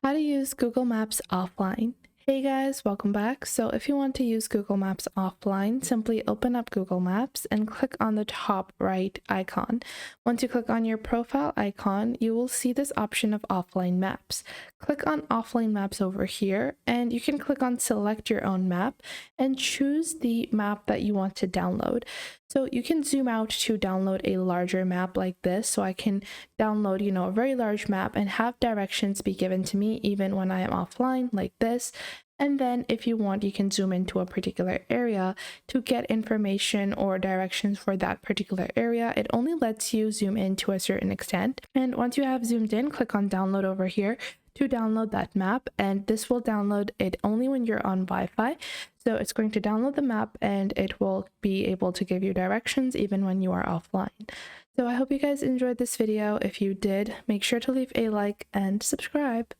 How to use Google Maps offline. Hey guys, welcome back. So if you want to use Google Maps offline, simply open up Google Maps and click on the top right icon. Once you click on your profile icon, you will see this option of offline maps. Click on offline maps over here and you can click on select your own map and choose the map that you want to download. So you can zoom out to download a larger map like this. So I can download, a very large map and have directions be given to me even when I am offline like this. And then if you want, you can zoom into a particular area to get information or directions for that particular area. It only lets you zoom in to a certain extent. And once you have zoomed in, click on download over here to download that map. And this will download it only when you're on Wi-Fi. So it's going to download the map and it will be able to give you directions even when you are offline. So I hope you guys enjoyed this video. If you did, make sure to leave a like and subscribe.